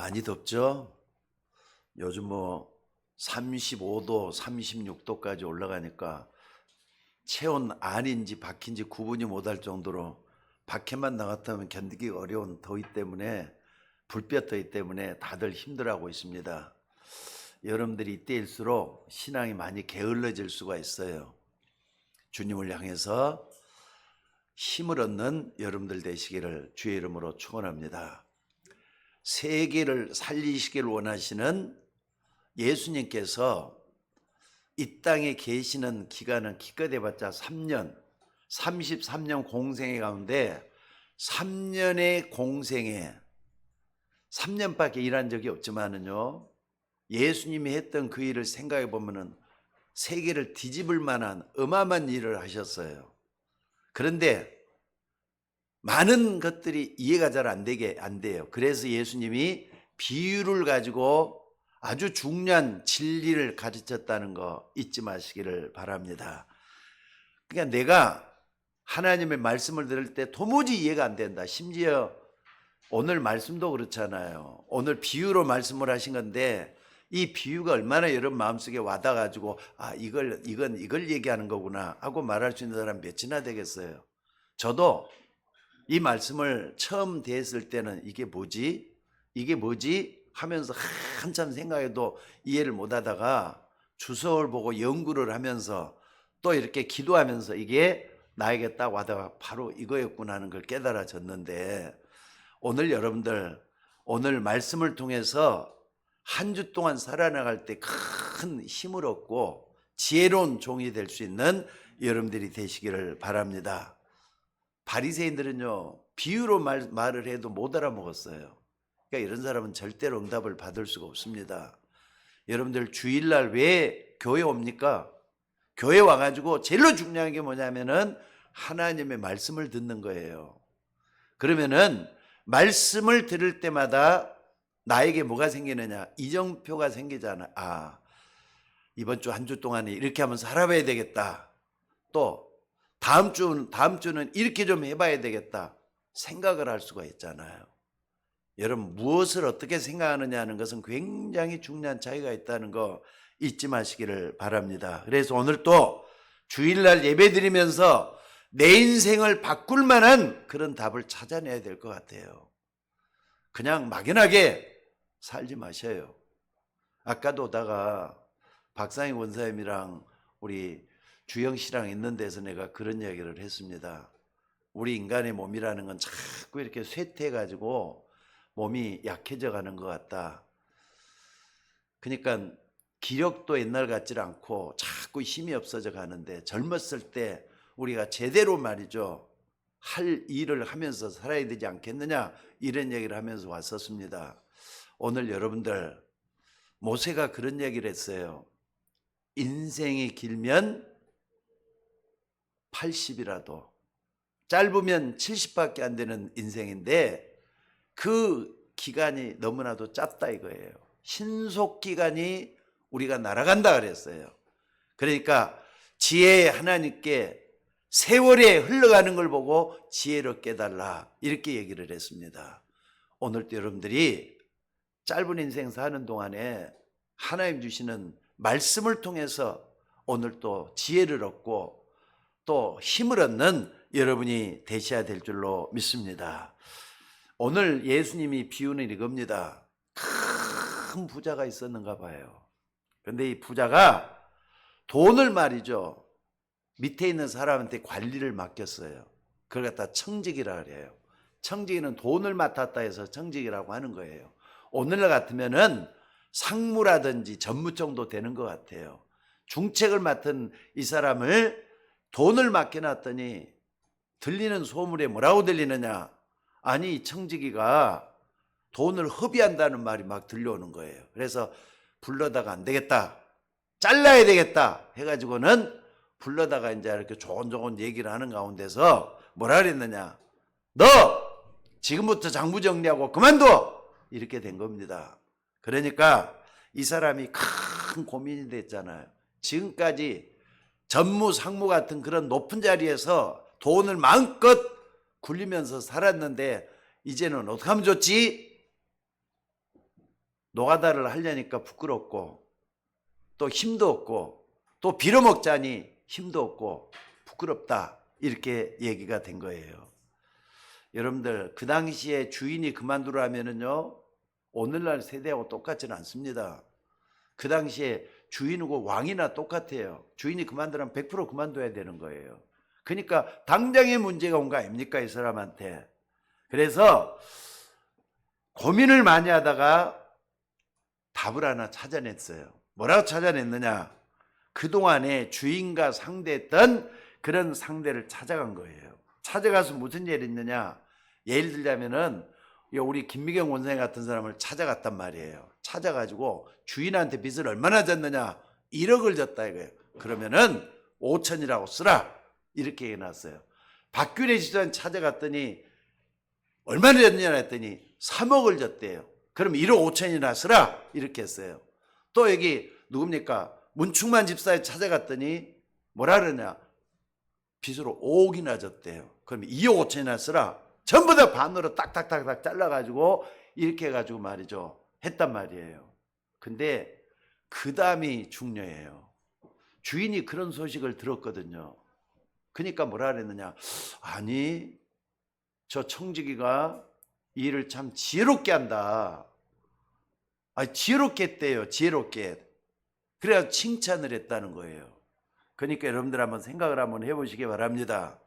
많이 덥죠? 요즘 35도, 36도까지 올라가니까 체온 안인지 밖인지 구분이 못할 정도로 밖에만 나갔다면 견디기 어려운 더위 때문에, 불볕 더위 때문에 다들 힘들어하고 있습니다. 여러분들이 이때일수록 신앙이 많이 게을러질 수가 있어요. 주님을 향해서 힘을 얻는 여러분들 되시기를 주의 이름으로 축원합니다. 세계를 살리시기를 원하시는 예수님께서 이 땅에 계시는 기간은 기껏 해봤자 3년, 33년 공생애 가운데 3년의 공생애, 3년밖에 일한 적이 없지만은요, 예수님이 했던 그 일을 생각해 보면은 세계를 뒤집을 만한 어마어마한 일을 하셨어요. 그런데 많은 것들이 이해가 잘 안 돼요. 그래서 예수님이 비유를 가지고 아주 중요한 진리를 가르쳤다는 거 잊지 마시기를 바랍니다. 그러니까 내가 하나님의 말씀을 들을 때 도무지 이해가 안 된다. 심지어 오늘 말씀도 그렇잖아요. 오늘 비유로 말씀을 하신 건데 이 비유가 얼마나 여러분 마음속에 와닿아가지고 이걸 얘기하는 거구나 하고 말할 수 있는 사람 몇이나 되겠어요. 저도 이 말씀을 처음 대했을 때는 이게 뭐지 하면서 한참 생각해도 이해를 못 하다가 주석을 보고 연구를 하면서 또 이렇게 기도하면서 이게 나에게 딱 와닿아 바로 이거였구나 하는 걸 깨달아졌는데, 오늘 여러분들 오늘 말씀을 통해서 한 주 동안 살아나갈 때 큰 힘을 얻고 지혜로운 종이 될 수 있는 여러분들이 되시기를 바랍니다. 바리새인들은요, 비유로 말을 해도 못 알아먹었어요. 그러니까 이런 사람은 절대로 응답을 받을 수가 없습니다. 여러분들 주일날 왜 교회 옵니까? 교회 와가지고 제일 중요한 게 뭐냐면은 하나님의 말씀을 듣는 거예요. 그러면은 말씀을 들을 때마다 나에게 뭐가 생기느냐? 이정표가 생기잖아. 이번 주 한 주 동안에 이렇게 하면서 살아봐야 되겠다. 또 다음 주는 이렇게 좀 해봐야 되겠다. 생각을 할 수가 있잖아요. 여러분, 무엇을 어떻게 생각하느냐 하는 것은 굉장히 중요한 차이가 있다는 거 잊지 마시기를 바랍니다. 그래서 오늘 또 주일날 예배 드리면서 내 인생을 바꿀 만한 그런 답을 찾아내야 될 것 같아요. 그냥 막연하게 살지 마셔요. 아까도 오다가 박상희 원사님이랑 우리 주영 씨랑 있는 데서 내가 그런 이야기를 했습니다. 우리 인간의 몸이라는 건 자꾸 이렇게 쇠퇴해가지고 몸이 약해져 가는 것 같다. 그러니까 기력도 옛날 같지 않고 자꾸 힘이 없어져 가는데, 젊었을 때 우리가 제대로 말이죠, 할 일을 하면서 살아야 되지 않겠느냐, 이런 얘기를 하면서 왔었습니다. 오늘 여러분들, 모세가 그런 얘기를 했어요. 인생이 길면 80이라도, 짧으면 70밖에 안 되는 인생인데 그 기간이 너무나도 짧다 이거예요. 신속 기간이 우리가 날아간다 그랬어요. 그러니까 지혜의 하나님께 세월에 흘러가는 걸 보고 지혜로 깨달라, 이렇게 얘기를 했습니다. 오늘도 여러분들이 짧은 인생 사는 동안에 하나님 주시는 말씀을 통해서 오늘 또 지혜를 얻고 또 힘을 얻는 여러분이 되셔야 될 줄로 믿습니다. 오늘 예수님이 비유는 이겁니다. 큰 부자가 있었는가 봐요. 그런데 이 부자가 돈을 말이죠, 밑에 있는 사람한테 관리를 맡겼어요. 그걸 갖다 청직이라 그래요. 청직이는 돈을 맡았다 해서 청직이라고 하는 거예요. 오늘날 같으면은 상무라든지 전무 정도 되는 것 같아요. 중책을 맡은 이 사람을 돈을 맡겨놨더니 들리는 소문에 뭐라고 들리느냐? 아니, 이 청지기가 돈을 허비한다는 말이 막 들려오는 거예요. 그래서 불러다가 안 되겠다, 잘라야 되겠다 해가지고는 불러다가 이제 이렇게 조곤조곤 얘기를 하는 가운데서 뭐라 그랬느냐? 너 지금부터 장부 정리하고 그만둬! 이렇게 된 겁니다. 그러니까 이 사람이 큰 고민이 됐잖아요. 지금까지 전무, 상무 같은 그런 높은 자리에서 돈을 마음껏 굴리면서 살았는데 이제는 어떻게 하면 좋지? 노가다를 하려니까 부끄럽고 또 힘도 없고 또 빌어먹자니 힘도 없고 부끄럽다, 이렇게 얘기가 된 거예요. 여러분들, 그 당시에 주인이 그만두라면은요, 오늘날 세대하고 똑같지는 않습니다. 그 당시에 주인이고 왕이나 똑같아요. 주인이 그만두라면 100% 그만둬야 되는 거예요. 그러니까 당장의 문제가 온 거 아닙니까, 이 사람한테. 그래서 고민을 많이 하다가 답을 하나 찾아냈어요. 뭐라고 찾아냈느냐? 그동안에 주인과 상대했던 그런 상대를 찾아간 거예요. 찾아가서 무슨 일이 있느냐? 예를 들자면은 우리 김미경 원장님 같은 사람을 찾아갔단 말이에요. 찾아가지고 주인한테 빚을 얼마나 졌느냐? 1억을 졌다 이거예요. 그러면은 5천이라고 쓰라, 이렇게 해놨어요. 박균혜 지사님 찾아갔더니 얼마나 졌느냐 했더니 3억을 졌대요. 그럼 1억 5천이나 쓰라, 이렇게 했어요. 또 여기 누굽니까? 문충만 집사에 찾아갔더니 뭐라 그러냐? 빚으로 5억이나 졌대요. 그럼 2억 5천이나 쓰라. 전부 다 반으로 딱딱딱딱 잘라가지고 이렇게 해가지고 말이죠, 했단 말이에요. 근데 그 다음이 중요해요. 주인이 그런 소식을 들었거든요. 그러니까 뭐라 그랬느냐? 아니, 저 청지기가 일을 참 지혜롭게 한다. 아니, 지혜롭게 했대요. 지혜롭게. 그래야 칭찬을 했다는 거예요. 그러니까 여러분들 한번 생각을 한번 해보시기 바랍니다.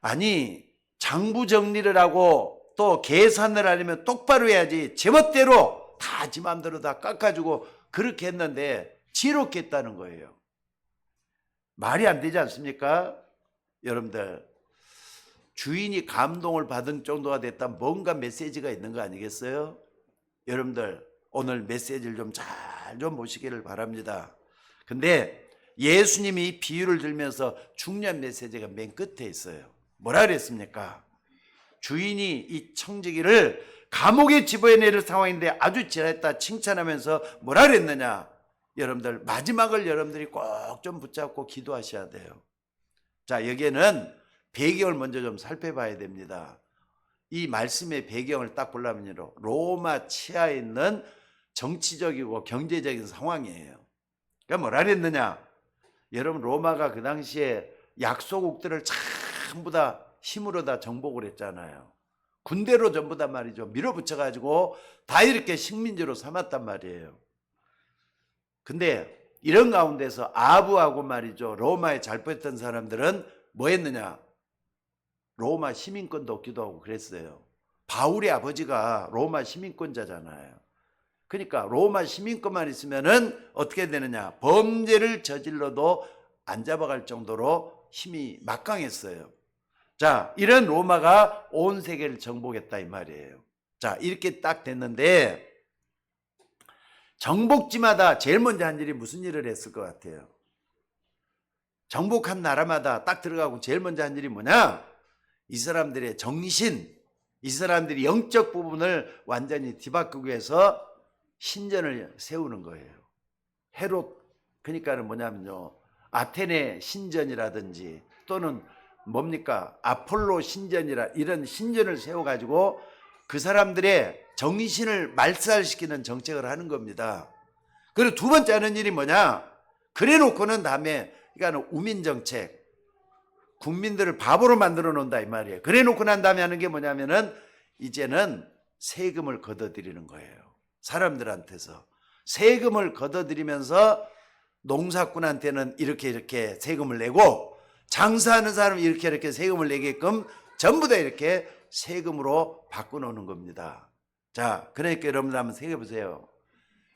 아니, 장부 정리를 하고 또 계산을 하려면 똑바로 해야지, 제멋대로 다 지 맘대로 다 깎아주고 그렇게 했는데 지혜롭게 했다는 거예요. 말이 안 되지 않습니까? 여러분들, 주인이 감동을 받은 정도가 됐다면 뭔가 메시지가 있는 거 아니겠어요? 여러분들, 오늘 메시지를 좀 잘 좀 보시기를 바랍니다. 근데 예수님이 비유를 들면서 중요한 메시지가 맨 끝에 있어요. 뭐라 그랬습니까? 주인이 이 청지기를 감옥에 집어내릴 상황인데 아주 잘했다 칭찬하면서 뭐라 그랬느냐? 여러분들, 마지막을 여러분들이 꼭 좀 붙잡고 기도하셔야 돼요. 자, 여기에는 배경을 먼저 좀 살펴봐야 됩니다. 이 말씀의 배경을 딱 보려면요, 로마 치하에 있는 정치적이고 경제적인 상황이에요. 그러니까 뭐라 그랬느냐? 여러분, 로마가 그 당시에 약소국들을 전부 다 힘으로 다 정복을 했잖아요. 군대로 전부 다 말이죠, 밀어붙여가지고 다 이렇게 식민지로 삼았단 말이에요. 근데 이런 가운데서 아부하고 말이죠, 로마에 잘 보였던 사람들은 뭐 했느냐? 로마 시민권도 얻기도 하고 그랬어요. 바울의 아버지가 로마 시민권자잖아요. 그러니까 로마 시민권만 있으면은 어떻게 되느냐? 범죄를 저질러도 안 잡아갈 정도로 힘이 막강했어요. 자, 이런 로마가 온 세계를 정복했다 이 말이에요. 자, 이렇게 딱 됐는데 정복지마다 제일 먼저 한 일이 무슨 일을 했을 것 같아요? 정복한 나라마다 딱 들어가고 제일 먼저 한 일이 뭐냐? 이 사람들의 정신, 이 사람들이 영적 부분을 완전히 뒤바꾸기 위해서 신전을 세우는 거예요. 헤롯, 그러니까는 뭐냐면요, 아테네 신전이라든지 또는 뭡니까, 아폴로 신전이라 이런 신전을 세워가지고 그 사람들의 정신을 말살시키는 정책을 하는 겁니다. 그리고 두 번째 하는 일이 뭐냐? 그래 놓고는 다음에 그러니까 우민 정책, 국민들을 바보로 만들어 놓는다 이 말이에요. 그래 놓고 난 다음에 하는 게 뭐냐면은 이제는 세금을 걷어들이는 거예요. 사람들한테서 세금을 걷어들이면서 농사꾼한테는 이렇게 세금을 내고 장사하는 사람이 이렇게 세금을 내게끔 전부 다 이렇게 세금으로 바꿔놓는 겁니다. 자, 그러니까 여러분들 한번 생각해 보세요.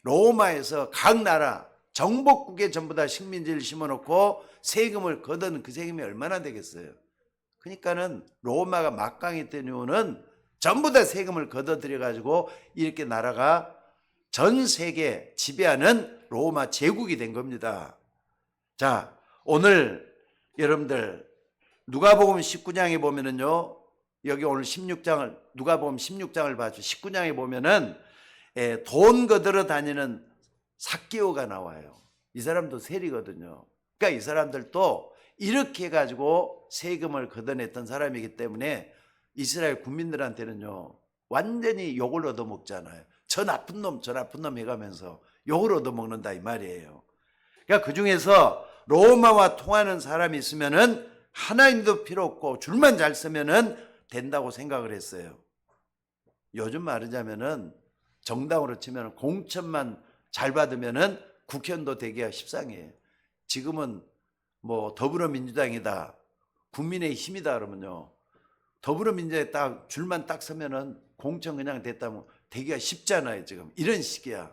로마에서 각 나라 정복국에 전부 다 식민지를 심어놓고 세금을 걷어는 그 세금이 얼마나 되겠어요? 그러니까는 로마가 막강했던 이유는 전부 다 세금을 걷어들여 가지고 이렇게 나라가 전 세계 지배하는 로마 제국이 된 겁니다. 자, 오늘 여러분들 누가복음 19장에 보면은요, 여기 오늘 16장을 누가복음 16장을 봐죠. 19장에 보면은 돈 거들어 다니는 삭개오가 나와요. 이 사람도 세리거든요. 그러니까 이 사람들도 이렇게 해가지고 세금을 걷어냈던 사람이기 때문에 이스라엘 국민들한테는요 완전히 욕을 얻어먹잖아요. 저 나쁜 놈, 저 나쁜 놈 해가면서 욕을 얻어먹는다 이 말이에요. 그러니까 그 중에서 로마와 통하는 사람이 있으면은 하나님도 필요 없고 줄만 잘 쓰면은 된다고 생각을 했어요. 요즘 말하자면은 정당으로 치면 공천만 잘 받으면은 국회의원도 되기가 십상이에요. 지금은 뭐 더불어민주당이다, 국민의힘이다 그러면요, 더불어민주당에 딱 줄만 딱 서면은 공천 그냥 됐다면 되기가 쉽잖아요. 지금 이런 식이야.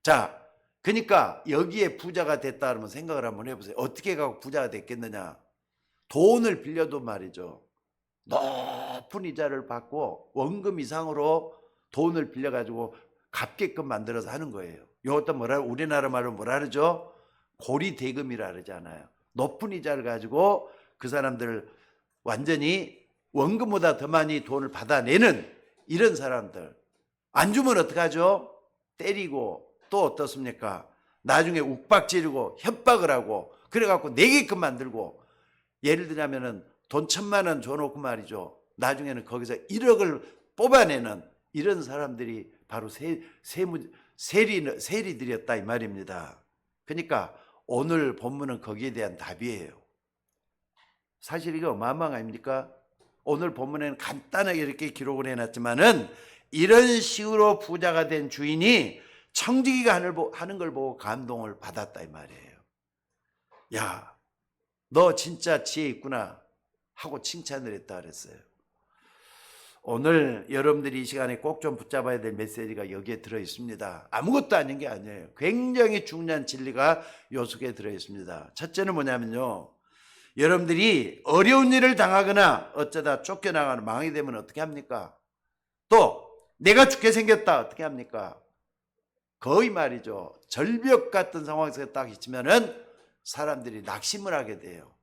자, 그러니까 여기에 부자가 됐다 그러면 생각을 한번 해보세요. 어떻게 가고 부자가 됐겠느냐. 돈을 빌려도 말이죠, 높은 이자를 받고 원금 이상으로 돈을 빌려가지고 갚게끔 만들어서 하는 거예요. 이것도 우리나라 말로 뭐라 그러죠? 고리대금이라 그러잖아요. 높은 이자를 가지고 그 사람들을 완전히 원금보다 더 많이 돈을 받아내는 이런 사람들. 안 주면 어떡하죠? 때리고 또 어떻습니까? 나중에 욱박지르고 협박을 하고 그래갖고 내게끔 만들고, 예를 들자면은 돈 1,000만 원 줘놓고 말이죠, 나중에는 거기서 1억을 뽑아내는 이런 사람들이 바로 세리들이었다 이 말입니다. 그러니까 오늘 본문은 거기에 대한 답이에요. 사실 이거 어마어마한 거 아닙니까? 오늘 본문에는 간단하게 이렇게 기록을 해놨지만은 이런 식으로 부자가 된 주인이 청지기가 하는 걸 보고 감동을 받았다 이 말이에요. 야, 너 진짜 지혜 있구나 하고 칭찬을 했다 그랬어요. 오늘 여러분들이 이 시간에 꼭 좀 붙잡아야 될 메시지가 여기에 들어 있습니다. 아무것도 아닌 게 아니에요. 굉장히 중요한 진리가 요 속에 들어 있습니다. 첫째는 뭐냐면요, 여러분들이 어려운 일을 당하거나 어쩌다 쫓겨나거나 망하게 되면 어떻게 합니까? 또 내가 죽게 생겼다 어떻게 합니까? 거의 말이죠, 절벽 같은 상황에서 딱 있으면은 사람들이 낙심을 하게 돼요.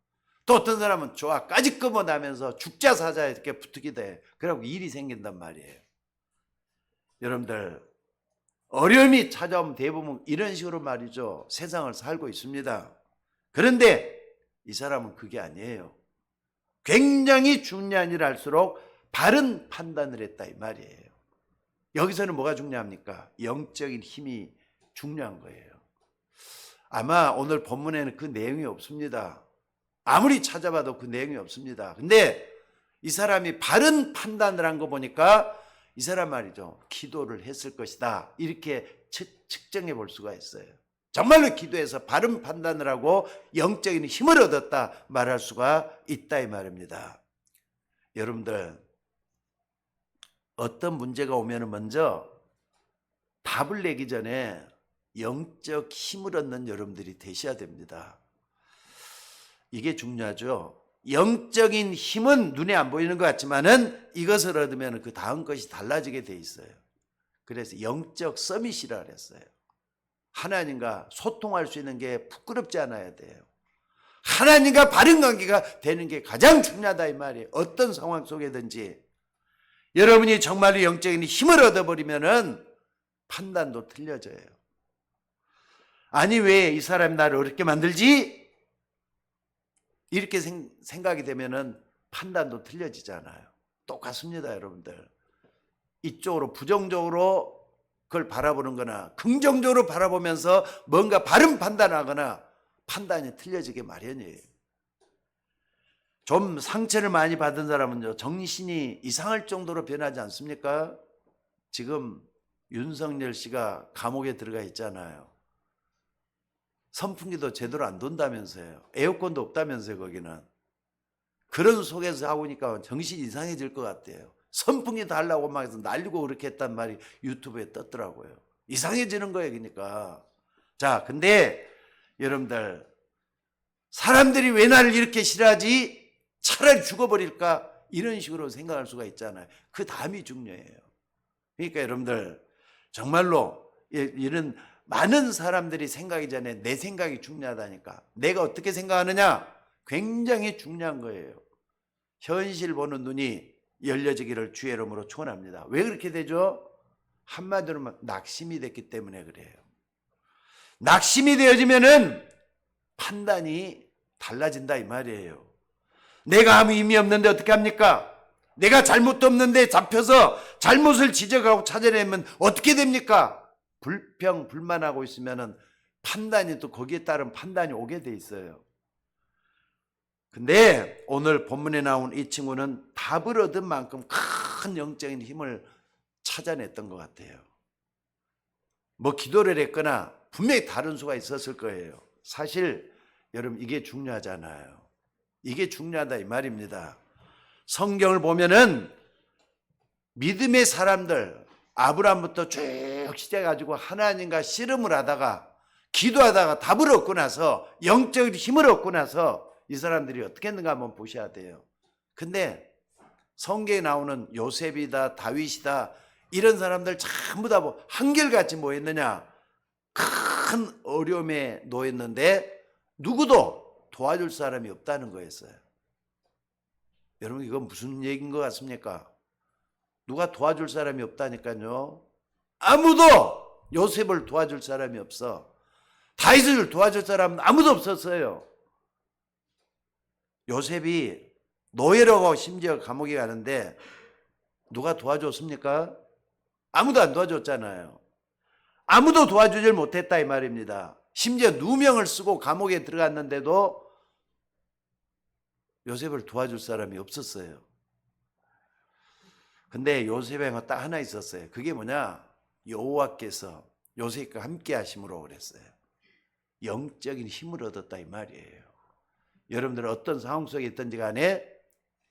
또 어떤 사람은 조화까지 끊어나면서 죽자 사자 이렇게 붙게 돼. 그러고 일이 생긴단 말이에요. 여러분들, 어려움이 찾아오면 대부분 이런 식으로 말이죠, 세상을 살고 있습니다. 그런데 이 사람은 그게 아니에요. 굉장히 중요한 일을 할수록 바른 판단을 했다 이 말이에요. 여기서는 뭐가 중요합니까? 영적인 힘이 중요한 거예요. 아마 오늘 본문에는 그 내용이 없습니다. 아무리 찾아봐도 그 내용이 없습니다. 근데 이 사람이 바른 판단을 한 거 보니까 이 사람 말이죠, 기도를 했을 것이다 이렇게 측정해 볼 수가 있어요. 정말로 기도해서 바른 판단을 하고 영적인 힘을 얻었다 말할 수가 있다 이 말입니다. 여러분들, 어떤 문제가 오면 먼저 답을 내기 전에 영적 힘을 얻는 여러분들이 되셔야 됩니다. 이게 중요하죠. 영적인 힘은 눈에 안 보이는 것 같지만은 이것을 얻으면 그 다음 것이 달라지게 돼 있어요. 그래서 영적 서밋이라 그랬어요. 하나님과 소통할 수 있는 게 부끄럽지 않아야 돼요. 하나님과 바른 관계가 되는 게 가장 중요하다 이 말이에요. 어떤 상황 속에든지 여러분이 정말로 영적인 힘을 얻어버리면은 판단도 틀려져요. 아니 왜 이 사람이 나를 어렵게 만들지? 이렇게 생각이 되면은 판단도 틀려지잖아요. 똑같습니다 여러분들. 이쪽으로 부정적으로 그걸 바라보는 거나 긍정적으로 바라보면서 뭔가 바른 판단하거나 판단이 틀려지게 마련이에요. 좀 상처를 많이 받은 사람은요, 정신이 이상할 정도로 변하지 않습니까? 지금 윤석열 씨가 감옥에 들어가 있잖아요. 선풍기도 제대로 안 돈다면서요. 에어컨도 없다면서요 거기는. 그런 속에서 하고 니까 정신이 이상해질 것 같아요. 선풍기 달라고 막 해서 날리고 그렇게 했단 말이 유튜브에 떴더라고요. 이상해지는 거예요 그러니까. 자, 근데 여러분들, 사람들이 왜 나를 이렇게 싫어하지? 차라리 죽어버릴까? 이런 식으로 생각할 수가 있잖아요. 그 다음이 중요해요. 그러니까 여러분들, 정말로 이런 많은 사람들이 생각이 전에 내 생각이 중요하다니까. 내가 어떻게 생각하느냐 굉장히 중요한 거예요. 현실 보는 눈이 열려지기를 주의 이름으로 축원합니다. 왜 그렇게 되죠? 한마디로 낙심이 됐기 때문에 그래요. 낙심이 되어지면은 판단이 달라진다 이 말이에요. 내가 아무 의미 없는데 어떻게 합니까? 내가 잘못도 없는데 잡혀서 잘못을 지적하고 찾아내면 어떻게 됩니까? 불평, 불만하고 있으면 판단이 또 거기에 따른 판단이 오게 돼 있어요. 근데 오늘 본문에 나온 이 친구는 답을 얻은 만큼 큰 영적인 힘을 찾아냈던 것 같아요. 뭐 기도를 했거나 분명히 다른 수가 있었을 거예요. 사실 여러분 이게 중요하잖아요. 이게 중요하다 이 말입니다. 성경을 보면은 믿음의 사람들 아브라함부터 쭉 시작해가지고 하나님과 씨름을 하다가 기도하다가 답을 얻고 나서 영적인 힘을 얻고 나서 이 사람들이 어떻게 했는가 한번 보셔야 돼요. 근데 성경에 나오는 요셉이다 다윗이다 이런 사람들 전부 다 한결같이 뭐 했느냐, 큰 어려움에 놓였는데 누구도 도와줄 사람이 없다는 거였어요. 여러분 이건 무슨 얘기인 것 같습니까? 누가 도와줄 사람이 없다니까요. 아무도 요셉을 도와줄 사람이 없어. 다윗을 도와줄 사람은 아무도 없었어요. 요셉이 노예라고 심지어 감옥에 가는데 누가 도와줬습니까? 아무도 안 도와줬잖아요. 아무도 도와주질 못했다 이 말입니다. 심지어 누명을 쓰고 감옥에 들어갔는데도 요셉을 도와줄 사람이 없었어요. 근데 요셉에는 딱 하나 있었어요. 그게 뭐냐? 여호와께서 요셉과 함께 하심으로 그랬어요. 영적인 힘을 얻었다 이 말이에요. 여러분들은 어떤 상황 속에 있든지 간에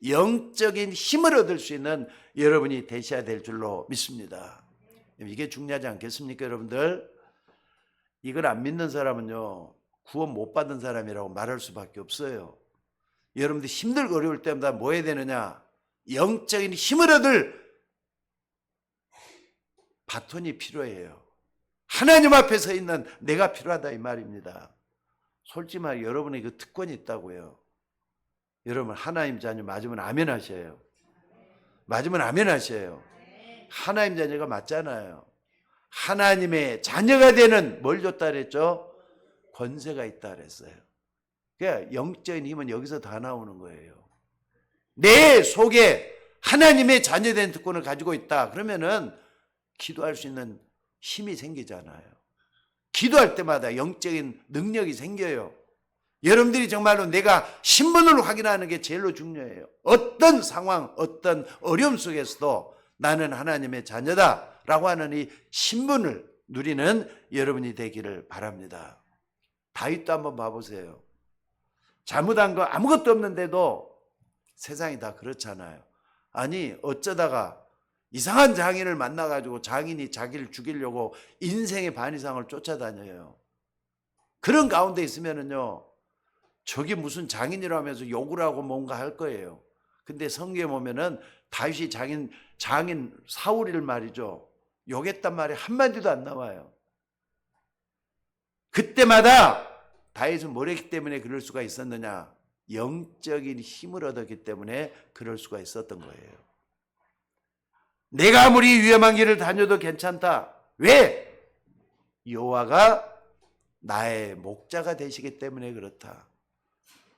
영적인 힘을 얻을 수 있는 여러분이 되셔야 될 줄로 믿습니다. 이게 중요하지 않겠습니까 여러분들? 이걸 안 믿는 사람은요 구원 못 받은 사람이라고 말할 수밖에 없어요. 여러분들 힘들고 어려울 때마다 뭐 해야 되느냐? 영적인 힘을 얻을 바톤이 필요해요. 하나님 앞에 서 있는 내가 필요하다 이 말입니다. 솔직히 말해 여러분의 그 특권이 있다고요. 여러분 하나님 자녀 맞으면 아멘 하셔요. 맞으면 아멘 하셔요. 하나님 자녀가 맞잖아요. 하나님의 자녀가 되는 뭘 줬다 그랬죠? 권세가 있다 그랬어요. 그러니까 영적인 힘은 여기서 다 나오는 거예요. 내 속에 하나님의 자녀된 특권을 가지고 있다. 그러면은 기도할 수 있는 힘이 생기잖아요. 기도할 때마다 영적인 능력이 생겨요. 여러분들이 정말로 내가 신분을 확인하는 게 제일로 중요해요. 어떤 상황, 어떤 어려움 속에서도 나는 하나님의 자녀다 라고 하는 이 신분을 누리는 여러분이 되기를 바랍니다. 다윗도 한번 봐보세요. 잘못한 거 아무것도 없는데도 세상이 다 그렇잖아요. 아니 어쩌다가 이상한 장인을 만나가지고 장인이 자기를 죽이려고 인생의 반 이상을 쫓아다녀요. 그런 가운데 있으면은요 저게 무슨 장인이라 하면서 욕을 하고 뭔가 할 거예요. 근데 성경에 보면은 다윗이 장인 사울이를 말이죠 욕했단 말이 한마디도 안 나와요. 그때마다 다윗은 뭘 했기 때문에 그럴 수가 있었느냐? 영적인 힘을 얻었기 때문에 그럴 수가 있었던 거예요. 내가 아무리 위험한 길을 다녀도 괜찮다. 왜? 여호와가 나의 목자가 되시기 때문에 그렇다.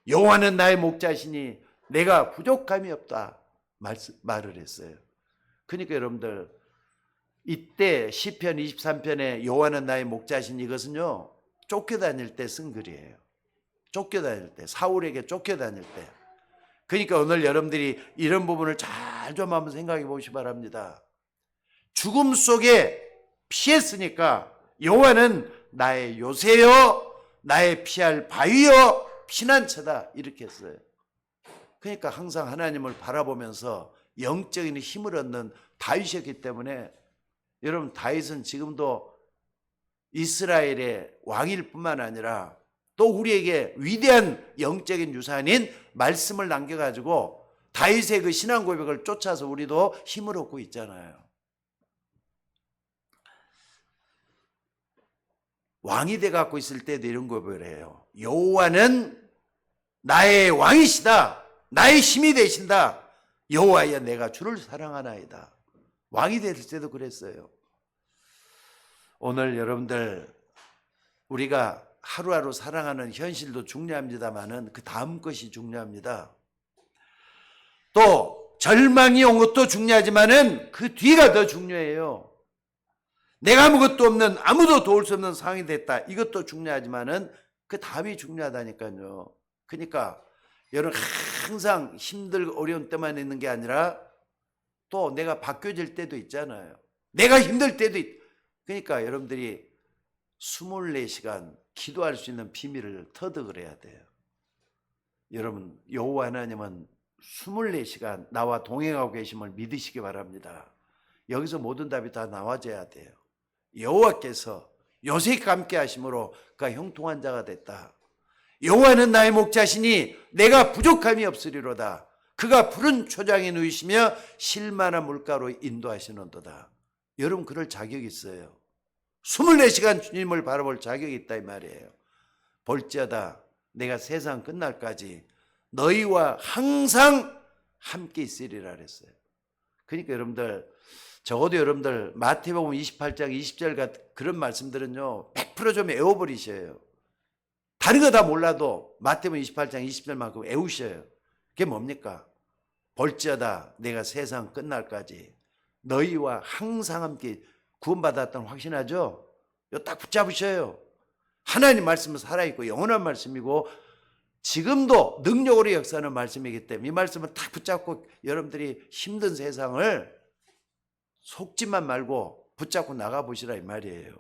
여호와는 나의 목자시니 내가 부족함이 없다 말을 했어요. 그러니까 여러분들 이때 시편 23편에 여호와는 나의 목자시니 이것은요 쫓겨다닐 때 쓴 글이에요. 쫓겨다닐 때, 사울에게 쫓겨다닐 때. 그러니까 오늘 여러분들이 이런 부분을 잘 좀 한번 생각해 보시기 바랍니다. 죽음 속에 피했으니까 여호와는 나의 요새요 나의 피할 바위요 피난처다 이렇게 했어요. 그러니까 항상 하나님을 바라보면서 영적인 힘을 얻는 다윗이었기 때문에 여러분 다윗은 지금도 이스라엘의 왕일 뿐만 아니라 또 우리에게 위대한 영적인 유산인 말씀을 남겨가지고 다윗의 그 신앙 고백을 쫓아서 우리도 힘을 얻고 있잖아요. 왕이 돼갖고 있을 때도 이런 고백을 해요. 여호와는 나의 왕이시다. 나의 힘이 되신다. 여호와여 내가 주를 사랑하나이다. 왕이 될 때도 그랬어요. 오늘 여러분들 우리가 하루하루 살아가는 현실도 중요합니다만은 그 다음 것이 중요합니다. 또 절망이 온 것도 중요하지만은 그 뒤가 더 중요해요. 내가 아무것도 없는, 아무도 도울 수 없는 상황이 됐다. 이것도 중요하지만은 그 다음이 중요하다니까요. 그러니까 여러분 항상 힘들고 어려운 때만 있는 게 아니라 또 내가 바뀌어질 때도 있잖아요. 내가 힘들 때도 그러니까 여러분들이 24시간 기도할 수 있는 비밀을 터득을 해야 돼요. 여러분 여호와 하나님은 24시간 나와 동행하고 계심을 믿으시기 바랍니다. 여기서 모든 답이 다 나와져야 돼요. 여호와께서 요셉과 함께 하심으로 그가 형통한 자가 됐다. 여호와는 나의 목자시니 내가 부족함이 없으리로다. 그가 푸른 초장에 누이시며 실만한 물가로 인도하시는도다. 여러분 그럴 자격이 있어요. 24시간 주님을 바라볼 자격이 있다 이 말이에요. 볼지어다 내가 세상 끝날까지 너희와 항상 함께 있으리라 그랬어요. 그러니까 여러분들 적어도 여러분들 마태복음 28장 20절 같은 그런 말씀들은요 100% 좀 외워버리셔요. 다른 거 다 몰라도 마태복음 28장 20절만큼 외우셔요. 그게 뭡니까? 볼지어다 내가 세상 끝날까지 너희와 항상 함께 구원받았다는 확신하죠? 이거 딱 붙잡으셔요. 하나님 말씀은 살아있고 영원한 말씀이고 지금도 능력으로 역사하는 말씀이기 때문에 이 말씀을 딱 붙잡고 여러분들이 힘든 세상을 속지만 말고 붙잡고 나가보시라 이 말이에요.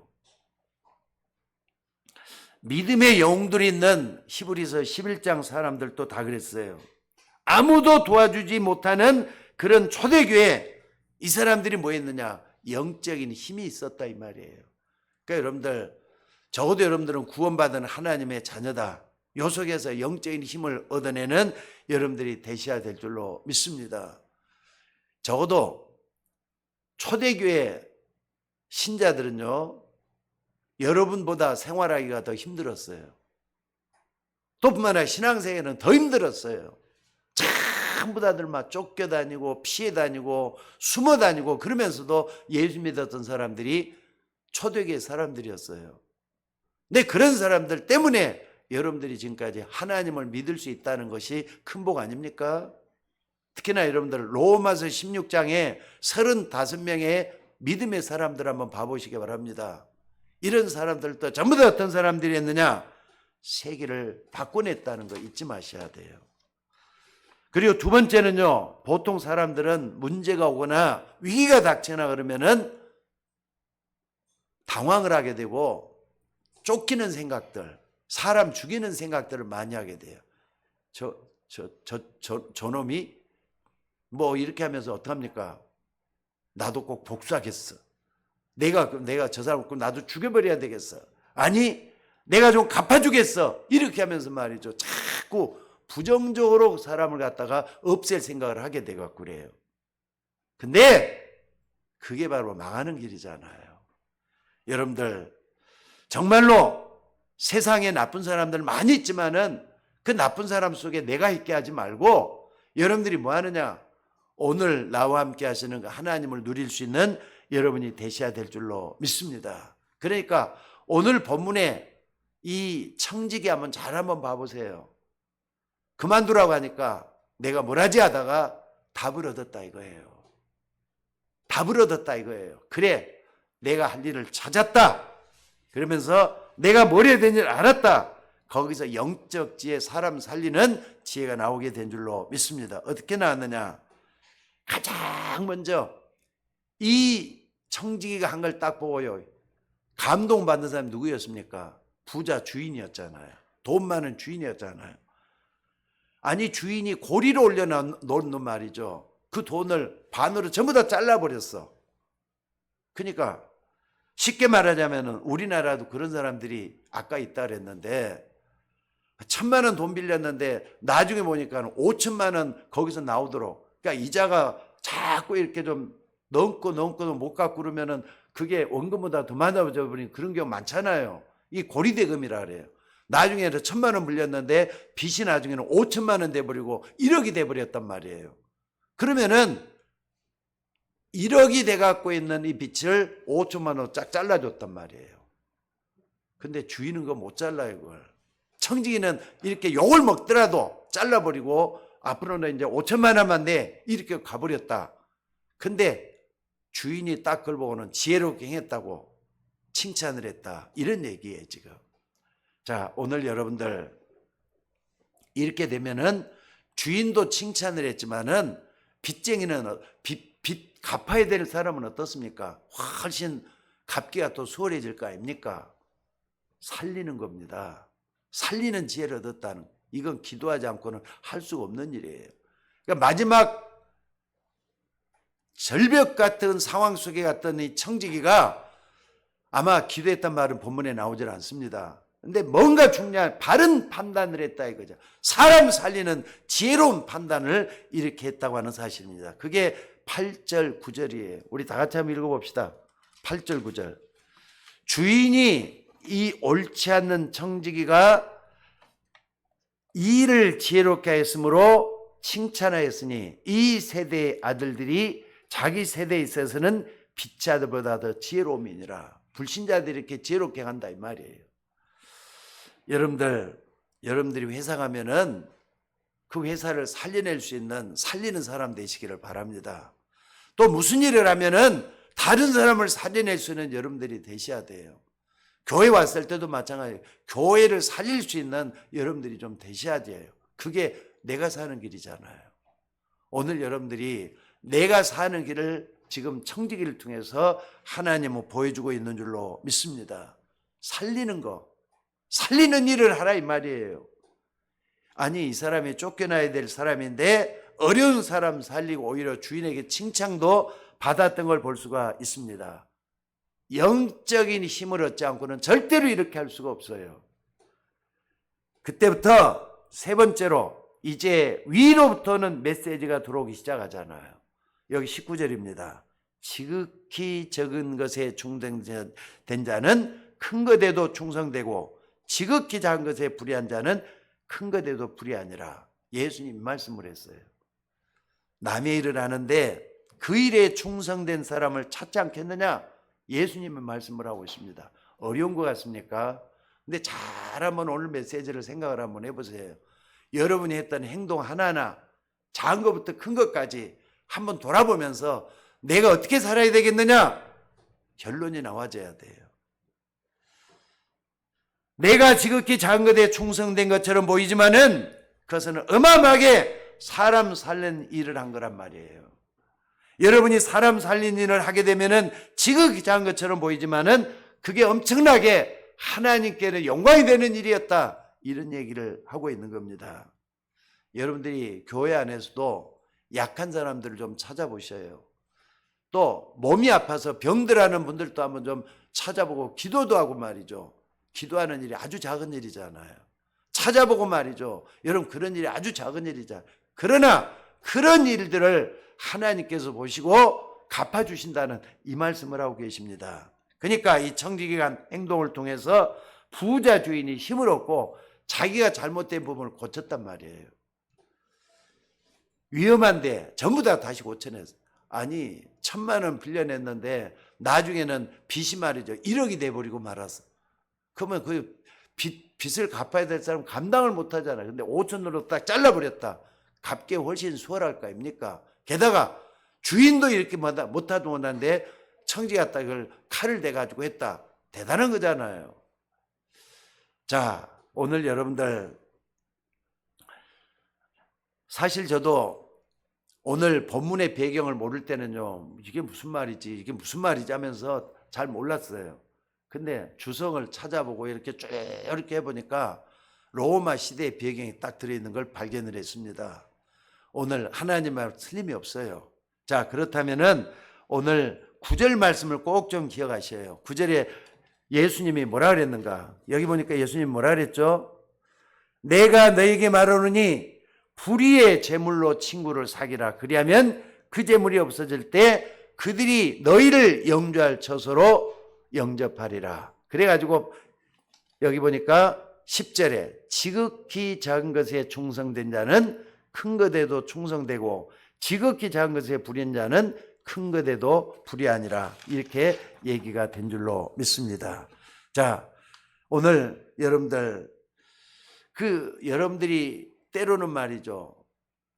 믿음의 영웅들이 있는 히브리서 11장 사람들도 다 그랬어요. 아무도 도와주지 못하는 그런 초대교회 이 사람들이 뭐 했느냐? 영적인 힘이 있었다 이 말이에요. 그러니까 여러분들 적어도 여러분들은 구원받은 하나님의 자녀다. 요 속에서 영적인 힘을 얻어내는 여러분들이 되셔야 될 줄로 믿습니다. 적어도 초대교회 신자들은요 여러분보다 생활하기가 더 힘들었어요. 또 뿐만 아니라 신앙생활은 더 힘들었어요. 전부 다들 막 쫓겨다니고 피해다니고 숨어다니고 그러면서도 예수 믿었던 사람들이 초대교회 사람들이었어요. 근데 그런 사람들 때문에 여러분들이 지금까지 하나님을 믿을 수 있다는 것이 큰 복 아닙니까? 특히나 여러분들 로마서 16장에 35명의 믿음의 사람들 한번 봐보시기 바랍니다. 이런 사람들도 전부 다 어떤 사람들이 했느냐? 세계를 바꿔냈다는 거 잊지 마셔야 돼요. 그리고 두 번째는요, 보통 사람들은 문제가 오거나 위기가 닥치나 그러면은 당황을 하게 되고 쫓기는 생각들, 사람 죽이는 생각들을 많이 하게 돼요. 저놈이 뭐 이렇게 하면서 어떡합니까? 나도 꼭 복수하겠어. 내가 저 사람 꼭 나도 죽여버려야 되겠어. 아니, 내가 좀 갚아주겠어. 이렇게 하면서 말이죠. 자꾸 부정적으로 사람을 갖다가 없앨 생각을 하게 돼갖고 그래요. 근데 그게 바로 망하는 길이잖아요. 여러분들 정말로 세상에 나쁜 사람들 많이 있지만은 그 나쁜 사람 속에 내가 있게 하지 말고 여러분들이 뭐 하느냐? 오늘 나와 함께 하시는 하나님을 누릴 수 있는 여러분이 되셔야 될 줄로 믿습니다. 그러니까 오늘 본문에 이 청지기 한번 봐보세요. 그만두라고 하니까 내가 뭘 하지 하다가 답을 얻었다 이거예요. 답을 얻었다 이거예요. 그래, 내가 할 일을 찾았다. 그러면서 내가 뭘 해야 되는지 알았다. 거기서 영적 지혜, 사람 살리는 지혜가 나오게 된 줄로 믿습니다. 어떻게 나왔느냐? 가장 먼저 이 청지기가 한 걸 딱 보고요. 감동받는 사람이 누구였습니까? 부자 주인이었잖아요. 돈 많은 주인이었잖아요. 아니 주인이 고리로 올려놓는 말이죠. 그 돈을 반으로 전부 다 잘라버렸어. 그러니까 쉽게 말하자면 우리나라도 그런 사람들이 아까 있다 그랬는데 1,000만 원 돈 빌렸는데 나중에 보니까 5천만 원 거기서 나오도록, 그러니까 이자가 자꾸 이렇게 좀 넘고 못 갚고 그러면은 그게 원금보다 더 많아져 버린 그런 경우 많잖아요. 이 고리대금이라 그래요. 나중에 1,000만 원 빌렸는데 빚이 나중에는 5천만 원 돼버리고 1억이 돼버렸단 말이에요. 그러면은 1억이 돼갖고 있는 이 빚을 5천만 원 쫙 잘라줬단 말이에요. 근데 주인은 그거 못 잘라요, 그걸. 청지기는 이렇게 욕을 먹더라도 잘라버리고 앞으로는 이제 5천만 원만 내 이렇게 가버렸다. 근데 주인이 딱 그걸 보고는 지혜롭게 행했다고 칭찬을 했다. 이런 얘기예요 지금. 자, 오늘 여러분들 이렇게 되면은 주인도 칭찬을 했지만은 빚쟁이는 빚 갚아야 될 사람은 어떻습니까? 훨씬 갚기가 또 수월해질 거 아닙니까? 살리는 겁니다. 살리는 지혜를 얻었다는, 이건 기도하지 않고는 할 수가 없는 일이에요. 그러니까 마지막 절벽 같은 상황 속에 갔던 이 청지기가 아마 기도했단 말은 본문에 나오질 않습니다. 근데 뭔가 중요한 바른 판단을 했다 이거죠. 사람 살리는 지혜로운 판단을 이렇게 했다고 하는 사실입니다. 그게 8절 9절이에요. 우리 다 같이 한번 읽어봅시다. 8절 9절. 주인이 이 옳지 않는 청지기가 일을 지혜롭게 하였으므로 칭찬하였으니 이 세대의 아들들이 자기 세대에 있어서는 빛자들보다 더 지혜로움이니라. 불신자들이 이렇게 지혜롭게 간다 이 말이에요. 여러분들이 회사 가면은 그 회사를 살려낼 수 있는 살리는 사람 되시기를 바랍니다. 또 무슨 일을 하면은 다른 사람을 살려낼 수 있는 여러분들이 되셔야 돼요. 교회 왔을 때도 마찬가지예요. 교회를 살릴 수 있는 여러분들이 좀 되셔야 돼요. 그게 내가 사는 길이잖아요. 오늘 여러분들이 내가 사는 길을 지금 청지기를 통해서 하나님은 보여주고 있는 줄로 믿습니다. 살리는 거, 살리는 일을 하라 이 말이에요. 아니 이 사람이 쫓겨나야 될 사람인데 어려운 사람 살리고 오히려 주인에게 칭찬도 받았던 걸 볼 수가 있습니다. 영적인 힘을 얻지 않고는 절대로 이렇게 할 수가 없어요. 그때부터 세 번째로 이제 위로부터는 메시지가 들어오기 시작하잖아요. 여기 19절입니다. 지극히 적은 것에 충성된 자는 큰 것에도 충성되고 지극히 작은 것에 불의한 자는 큰 것에도 불의하니라. 예수님 말씀을 했어요. 남의 일을 하는데 그 일에 충성된 사람을 찾지 않겠느냐? 예수님은 말씀을 하고 있습니다. 어려운 것 같습니까? 근데 잘 한번 오늘 메시지를 생각을 한번 해보세요. 여러분이 했던 행동 하나하나 작은 것부터 큰 것까지 한번 돌아보면서 내가 어떻게 살아야 되겠느냐? 결론이 나와져야 돼요. 내가 지극히 작은 것에 충성된 것처럼 보이지만은 그것은 어마어마하게 사람 살리는 일을 한 거란 말이에요. 여러분이 사람 살리는 일을 하게 되면은 지극히 작은 것처럼 보이지만은 그게 엄청나게 하나님께는 영광이 되는 일이었다. 이런 얘기를 하고 있는 겁니다. 여러분들이 교회 안에서도 약한 사람들을 좀 찾아보셔요. 또 몸이 아파서 병들하는 분들도 한번 좀 찾아보고 기도도 하고 말이죠. 기도하는 일이 아주 작은 일이잖아요. 찾아보고 말이죠. 여러분 그런 일이 아주 작은 일이잖아요. 그러나 그런 일들을 하나님께서 보시고 갚아주신다는 이 말씀을 하고 계십니다. 그러니까 이 청지기가 행동을 통해서 부자 주인이 힘을 얻고 자기가 잘못된 부분을 고쳤단 말이에요. 위험한데 전부 다 다시 고쳐냈어요. 아니 1,000만 원 빌려냈는데 나중에는 빚이 말이죠 1억이 돼버리고 말았어. 그러면 그 빚을 갚아야 될 사람 감당을 못하잖아요. 근데 5천으로 딱 잘라버렸다. 갚기 훨씬 수월할 거 아닙니까? 게다가 주인도 이렇게 못하도 못한데 청지기가 딱 이걸 칼을 대가지고 했다. 대단한 거잖아요. 자, 오늘 여러분들 사실 저도 오늘 본문의 배경을 모를 때는요, 이게 무슨 말이지 하면서 잘 몰랐어요. 근데 주성을 찾아보고 이렇게 쭉 이렇게 해보니까 로마 시대의 배경이 딱 들어있는 걸 발견을 했습니다. 오늘 하나님 말 틀림이 없어요. 자, 그렇다면은 오늘 9절 말씀을 꼭 좀 기억하셔요. 9절에 예수님이 뭐라 그랬는가? 여기 보니까 예수님이 뭐라 그랬죠? 내가 너에게 말하노니 불의의 재물로 친구를 사귀라. 그리하면 그 재물이 없어질 때 그들이 너희를 영주할 처소로 영접하리라. 그래가지고 여기 보니까 10절에 지극히 작은 것에 충성된 자는 큰 것에도 충성되고 지극히 작은 것에 불의한 자는 큰 것에도 불의하니라. 이렇게 얘기가 된 줄로 믿습니다. 자, 오늘 여러분들이 때로는 말이죠.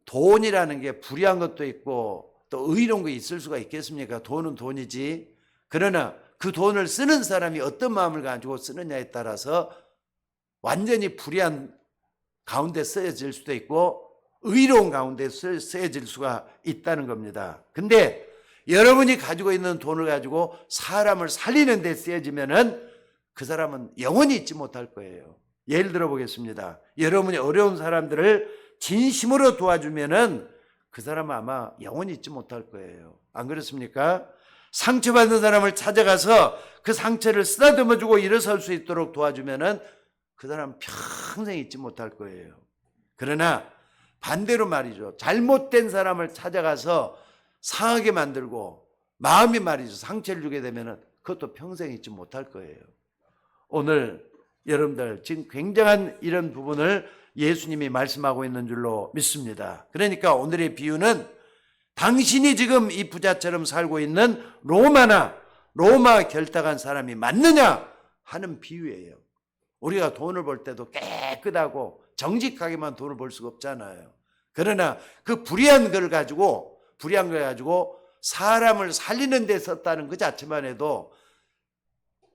돈이라는 게 불의한 것도 있고 또 의로운 게 있을 수가 있겠습니까? 돈은 돈이지. 그러나 그 돈을 쓰는 사람이 어떤 마음을 가지고 쓰느냐에 따라서 완전히 불의한 가운데 쓰여질 수도 있고 의로운 가운데 쓰여질 수가 있다는 겁니다. 근데 여러분이 가지고 있는 돈을 가지고 사람을 살리는 데 쓰여지면은 그 사람은 영원히 잊지 못할 거예요. 예를 들어 보겠습니다. 여러분이 어려운 사람들을 진심으로 도와주면은 그 사람은 아마 영원히 잊지 못할 거예요. 안 그렇습니까? 상처받은 사람을 찾아가서 그 상처를 쓰다듬어 주고 일어설 수 있도록 도와주면은 그 사람은 평생 잊지 못할 거예요. 그러나 반대로 말이죠. 잘못된 사람을 찾아가서 상하게 만들고 마음이 말이죠. 상처를 주게 되면은 그것도 평생 잊지 못할 거예요. 오늘 여러분들 지금 굉장한 이런 부분을 예수님이 말씀하고 있는 줄로 믿습니다. 그러니까 오늘의 비유는 당신이 지금 이 부자처럼 살고 있는 로마 결탁한 사람이 맞느냐 하는 비유예요. 우리가 돈을 벌 때도 깨끗하고 정직하게만 돈을 벌 수가 없잖아요. 그러나 그 불의한 걸 가지고 사람을 살리는 데 썼다는 그 자체만 해도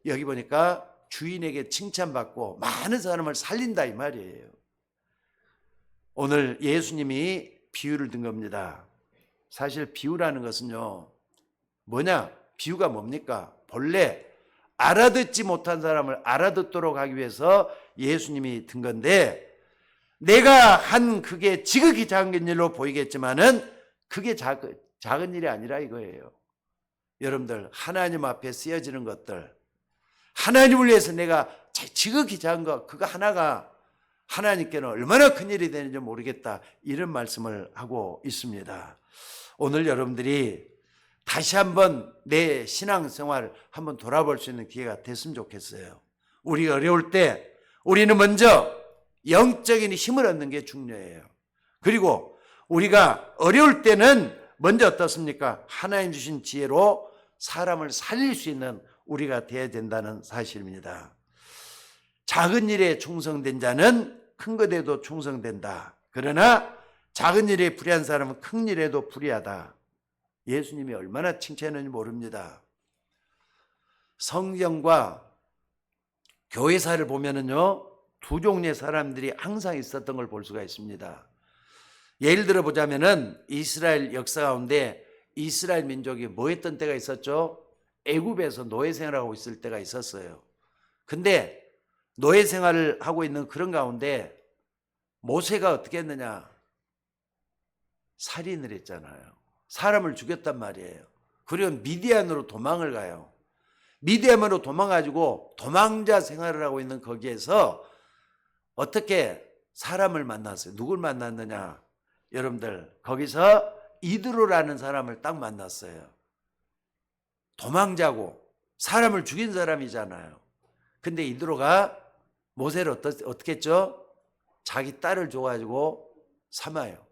여기 보니까 주인에게 칭찬받고 많은 사람을 살린다 이 말이에요. 오늘 예수님이 비유를 든 겁니다. 사실 비유라는 것은요, 뭐냐? 비유가 뭡니까? 본래 알아듣지 못한 사람을 알아듣도록 하기 위해서 예수님이 든 건데, 내가 한 그게 지극히 작은 일로 보이겠지만은 그게 작은 일이 아니라 이거예요. 여러분들, 하나님 앞에 쓰여지는 것들, 하나님을 위해서 내가 지극히 작은 것, 그거 하나가 하나님께는 얼마나 큰 일이 되는지 모르겠다, 이런 말씀을 하고 있습니다. 오늘 여러분들이 다시 한번 내 신앙생활 한번 돌아볼 수 있는 기회가 됐으면 좋겠어요. 우리 어려울 때 우리는 먼저 영적인 힘을 얻는 게 중요해요. 그리고 우리가 어려울 때는 먼저 어떻습니까? 하나님 주신 지혜로 사람을 살릴 수 있는 우리가 되어야 된다는 사실입니다. 작은 일에 충성된 자는 큰 것에도 충성된다. 그러나 작은 일에 불의한 사람은 큰 일에도 불의하다. 예수님이 얼마나 칭찬했는지 모릅니다. 성경과 교회사를 보면은요, 두 종류의 사람들이 항상 있었던 걸 볼 수가 있습니다. 예를 들어 보자면은 이스라엘 역사 가운데 이스라엘 민족이 뭐 했던 때가 있었죠? 애굽에서 노예 생활하고 있을 때가 있었어요. 근데 노예 생활을 하고 있는 그런 가운데 모세가 어떻게 했느냐? 살인을 했잖아요. 사람을 죽였단 말이에요. 그리고 미디안으로 도망을 가요. 미디안으로 도망가지고 도망자 생활을 하고 있는 거기에서 어떻게 사람을 만났어요? 누굴 만났느냐? 여러분들, 거기서 이드로라는 사람을 딱 만났어요. 도망자고 사람을 죽인 사람이잖아요. 근데 이드로가 모세를 어떻게 했죠? 자기 딸을 줘가지고 삼아요.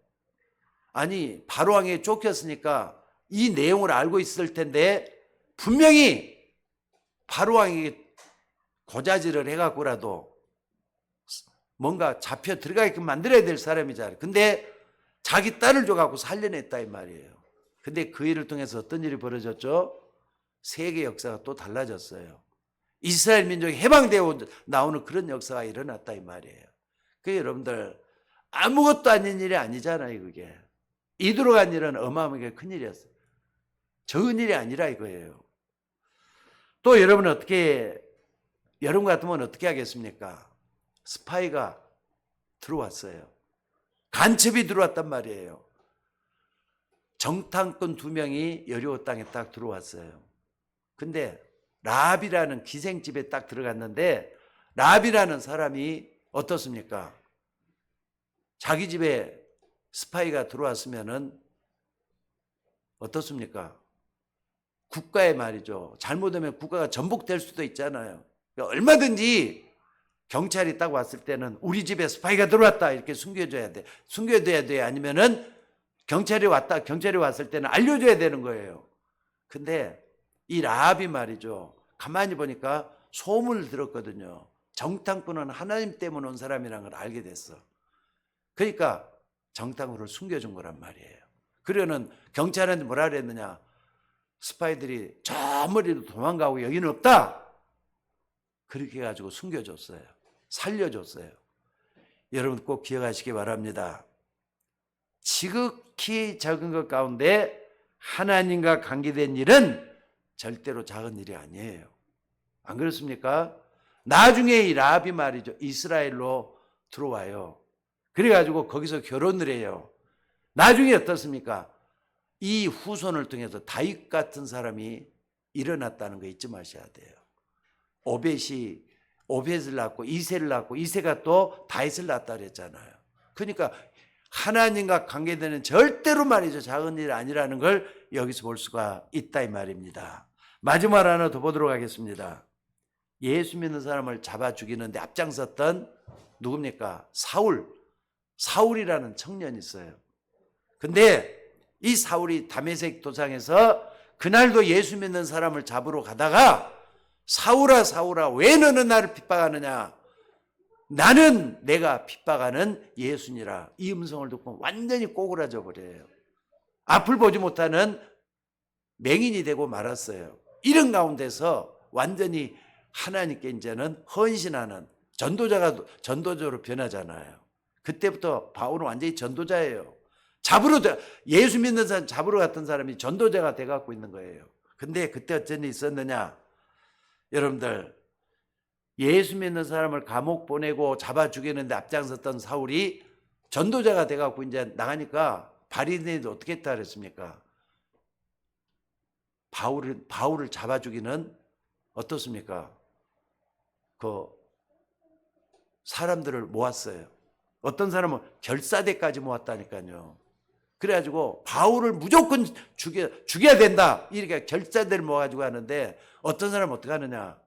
아니, 바로왕에 쫓겼으니까 이 내용을 알고 있을 텐데 분명히 바로왕에게 고자질을 해갖고라도 뭔가 잡혀 들어가게끔 만들어야 될 사람이잖아요. 근데 자기 딸을 줘갖고 살려냈다 이 말이에요. 근데 그 일을 통해서 어떤 일이 벌어졌죠? 세계 역사가 또 달라졌어요. 이스라엘 민족이 해방되어 나오는 그런 역사가 일어났다 이 말이에요. 그 여러분들, 아무것도 아닌 일이 아니잖아요. 그게 이대로 간 일은 어마어마하게 큰 일이었어요. 적은 일이 아니라 이거예요. 또 여러분 같으면 어떻게 하겠습니까? 스파이가 들어왔어요. 간첩이 들어왔단 말이에요. 정탐꾼 2명이 여리고 땅에 딱 들어왔어요. 근데 라합이라는 기생집에 딱 들어갔는데, 라합이라는 사람이 어떻습니까? 자기 집에 스파이가 들어왔으면은 어떻습니까? 국가의 말이죠. 잘못하면 국가가 전복될 수도 있잖아요. 그러니까 얼마든지 경찰이 딱 왔을 때는 우리 집에 스파이가 들어왔다 이렇게 숨겨줘야 돼. 숨겨둬야 돼. 아니면은 경찰이 왔을 때는 알려줘야 되는 거예요. 근데 이 라합이 말이죠. 가만히 보니까 소문을 들었거든요. 정탐꾼은 하나님 때문에 온 사람이라는 걸 알게 됐어. 그러니까 정당으로 숨겨준 거란 말이에요. 그러는 경찰한테 뭐라 그랬느냐? 스파이들이 저 머리로 도망가고 여기는 없다. 그렇게 해가지고 숨겨줬어요. 살려줬어요. 여러분 꼭 기억하시기 바랍니다. 지극히 적은 것 가운데 하나님과 관계된 일은 절대로 작은 일이 아니에요. 안 그렇습니까? 나중에 이 라합이 말이죠. 이스라엘로 들어와요. 그래가지고 거기서 결혼을 해요. 나중에 어떻습니까? 이 후손을 통해서 다윗 같은 사람이 일어났다는 거 잊지 마셔야 돼요. 오벳을 낳고 이새를 낳고 이새가 또 다윗을 낳았다 그랬잖아요. 그러니까 하나님과 관계되는 절대로 말이죠. 작은 일이 아니라는 걸 여기서 볼 수가 있다 이 말입니다. 마지막 하나 더 보도록 하겠습니다. 예수 믿는 사람을 잡아 죽이는데 앞장섰던 누굽니까? 사울이라는 청년이 있어요. 근데 이 사울이 다메섹 도상에서 그날도 예수 믿는 사람을 잡으러 가다가 사울아 왜 너는 나를 핍박하느냐? 나는 내가 핍박하는 예수니라. 이 음성을 듣고 완전히 꼬그라져 버려요. 앞을 보지 못하는 맹인이 되고 말았어요. 이런 가운데서 완전히 하나님께 이제는 헌신하는 전도자로 변하잖아요. 그때부터 바울은 완전히 전도자예요. 예수 믿는 사람 잡으러 갔던 사람이 전도자가 돼갖고 있는 거예요. 근데 그때 어쩐 일이 있었느냐? 여러분들, 예수 믿는 사람을 감옥 보내고 잡아 죽이는데 앞장섰던 사울이 전도자가 돼갖고 이제 나가니까 바리새인들이 어떻게 했다 그랬습니까? 바울을 잡아 죽이는 어떻습니까? 그 사람들을 모았어요. 어떤 사람은 결사대까지 모았다니까요. 그래가지고 바울을 무조건 죽여야 된다. 이렇게 결사대를 모아가지고 하는데 어떤 사람은 어떻게 하느냐?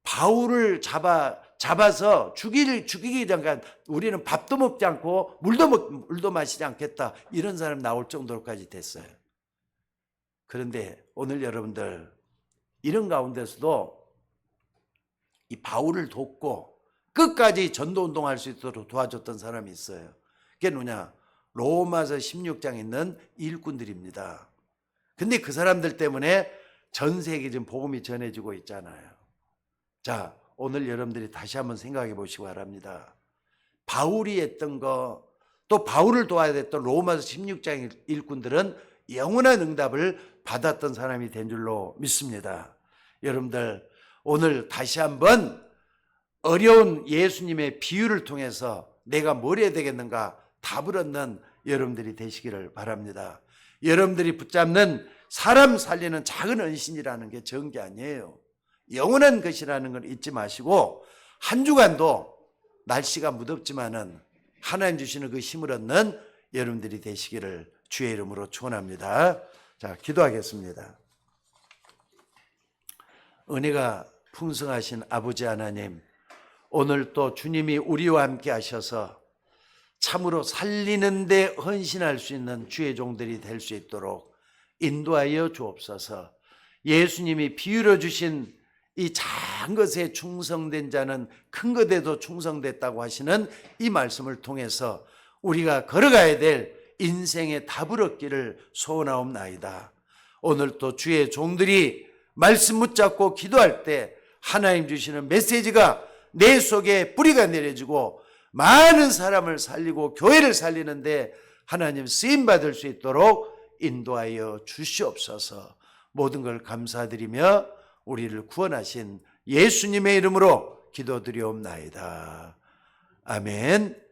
바울을 잡아서 죽이기 전까지 우리는 밥도 먹지 않고 물도 마시지 않겠다. 이런 사람 나올 정도로까지 됐어요. 그런데 오늘 여러분들 이런 가운데서도 이 바울을 돕고 끝까지 전도운동할 수 있도록 도와줬던 사람이 있어요. 그게 누구냐? 로마서 16장에 있는 일꾼들입니다. 근데 그 사람들 때문에 전 세계 지금 복음이 전해지고 있잖아요. 자, 오늘 여러분들이 다시 한번 생각해 보시기 바랍니다. 바울이 했던 거, 또 바울을 도와야 됐던 로마서 16장 일꾼들은 영원한 응답을 받았던 사람이 된 줄로 믿습니다. 여러분들, 오늘 다시 한번 어려운 예수님의 비유를 통해서 내가 뭘 해야 되겠는가 답을 얻는 여러분들이 되시기를 바랍니다. 여러분들이 붙잡는 사람 살리는 작은 헌신이라는 게 적은 게 아니에요. 영원한 것이라는 걸 잊지 마시고 한 주간도 날씨가 무덥지만은 하나님 주시는 그 힘을 얻는 여러분들이 되시기를 주의 이름으로 축원합니다. 자, 기도하겠습니다. 은혜가 풍성하신 아버지 하나님, 오늘 또 주님이 우리와 함께 하셔서 참으로 살리는 데 헌신할 수 있는 주의 종들이 될 수 있도록 인도하여 주옵소서. 예수님이 비유로 주신 이 작은 것에 충성된 자는 큰 것에도 충성됐다고 하시는 이 말씀을 통해서 우리가 걸어가야 될 인생의 답을 얻기를 소원하옵나이다. 오늘 또 주의 종들이 말씀 붙잡고 기도할 때 하나님 주시는 메시지가 내 속에 뿌리가 내려지고 많은 사람을 살리고 교회를 살리는데 하나님 쓰임받을 수 있도록 인도하여 주시옵소서. 모든 걸 감사드리며 우리를 구원하신 예수님의 이름으로 기도드리옵나이다. 아멘.